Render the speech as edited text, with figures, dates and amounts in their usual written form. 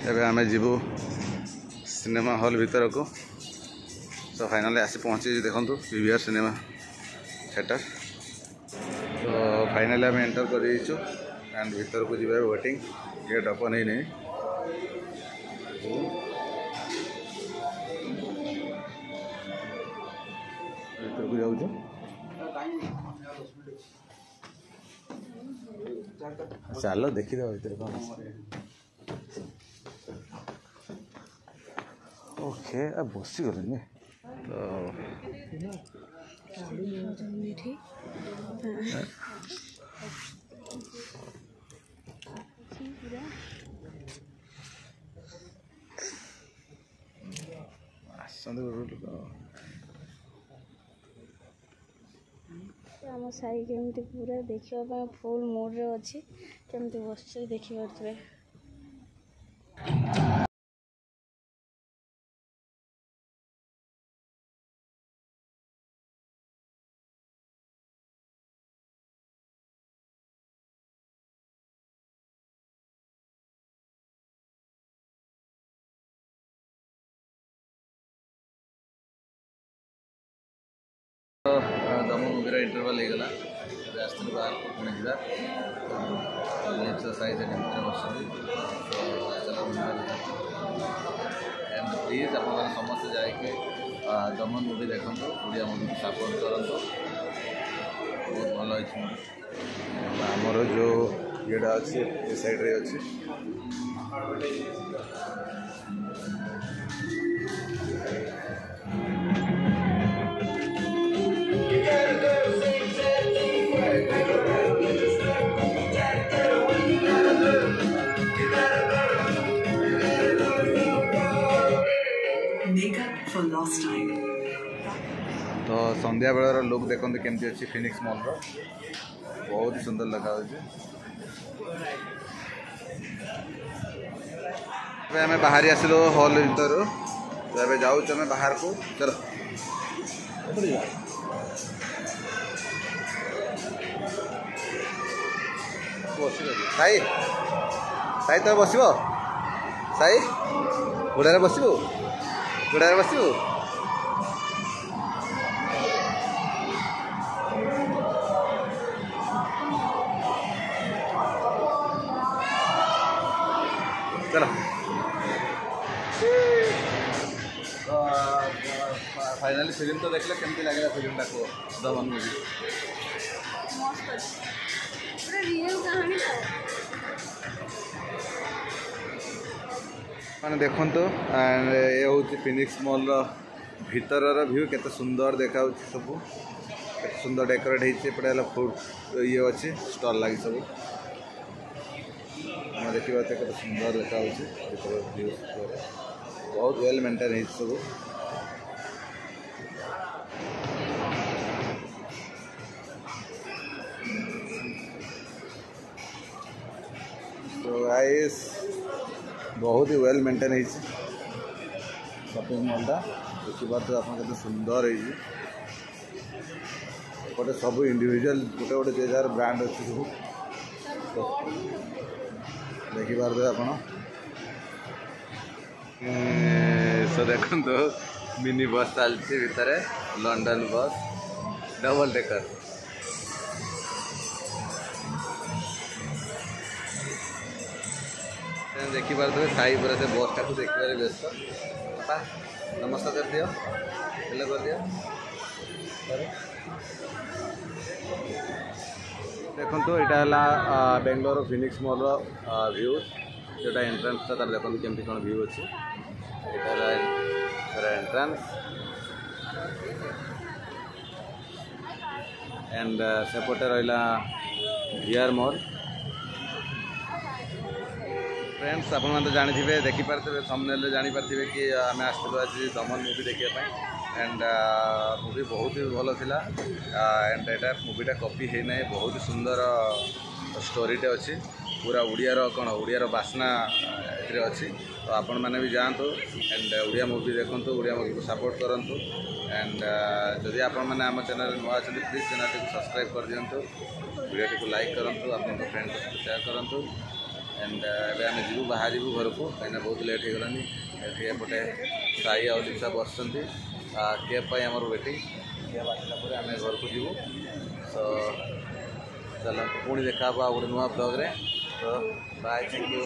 एबे आमे जीवु cinema hall भीतर को तो फाइनली आसी पहुँची देखु पीवीआर सिनेमा थिएटर। तो फाइनली आम एंटर कर एंड भीतर को जीवा वेटिंग गेट ओपन ही नहीं। भीतर को जाऊँ चलो देखीद भीतर कौन ओके अब बसी गले आम साई केमती पूरा देखा फुल मूड रे अच्छी केमती बस देखी पारे। दमन मुवीर इंटरवल हो गला आसती बाहर को पुणी जा एक्सरसाइज बस एंड प्लीज आप समस्त जाकि दमन मुवी देखो ओडिया मुवी को सपोर्ट करूँ बहुत भल आमर जो येटा अच्छे ये साइड्रे अच्छे तो संध्या बेलर लुक देखते केमती अच्छी फिनिक्स मॉल रो बहुत ही सुंदर लगा आम बाहरी आसिलु हॉल भर तो जाऊँ आम बाहर को चलो साई साई तो बस साई घोड़े बसबू घोड़े बसबू चलो फाइनली फिल्म तो देखले केमती लगे फिल्म टाक दमन मूवी मैंने देखो एंड ये हूँ फिनिक्स मॉल भीतर व्यू केते सुंदर देखा सब केते सुंदर डेकोरेट होपटे फूड ये अच्छी स्टॉल लगी सब देखा केते सुंदर देखा बहुत वेल मेंटेन है सब। तो गाइस बहुत ही वेल मेंटेन है शॉपिंग मॉलटा देखी पार्थे आप केते सुंदर है गोटे सब इंडिविजुअल गोटे गोटे जे जार ब्रांड अच्छी सब देखी पार्थे आप सो देखो मिनी बस चलती भितर लंडन बस डबल डेकर देखी पारे साई पूरा से बस टाक देखिए व्यस्त बापा नमस्कार कर दियो हेलो कर दियो देखो यहाँ बेंगलोर फिनिक्स मॉल व्यू जोटा एंट्रांस तार देखो केमती कौन व्यू अच्छे यहाँ एंट्रांस एंड सेपटे रहा वीआर मॉल फ्रेंड्स आप जानी देखिपारे थंबनेल जानीपारे कि आम आसलु आज दमन मूवी देखा एंड मूवी बहुत ही भल था एंड एटा मूवीटा कॉपी है ना बहुत ही सुंदर स्टोरीटे अच्छी पूरा उड़ियार कौन उड़ियार बास्ना अच्छी तो आपण मैंने भी जातु एंड उड़िया मूवी देखूँ उड़िया मूवी को सपोर्ट करूँ एंड जदि आपण मैंने आम चैनल नुआ अच्छा प्लीज चैनल को सब्सक्राइब कर दिंतु वीडियो को लाइक करूँ आप फ्रेंड को शेयर करूँ एंड एबे आम जीव बाहर घर को कहीं बहुत लेट हो गलानी एपटे साई आ लिप्सा बस केप आमर वेटिंग केप आसला आम घर को जीवु सो चलो पुणी देखा गोटे नुआ ब्लॉग रे तो बाय थैंक यू।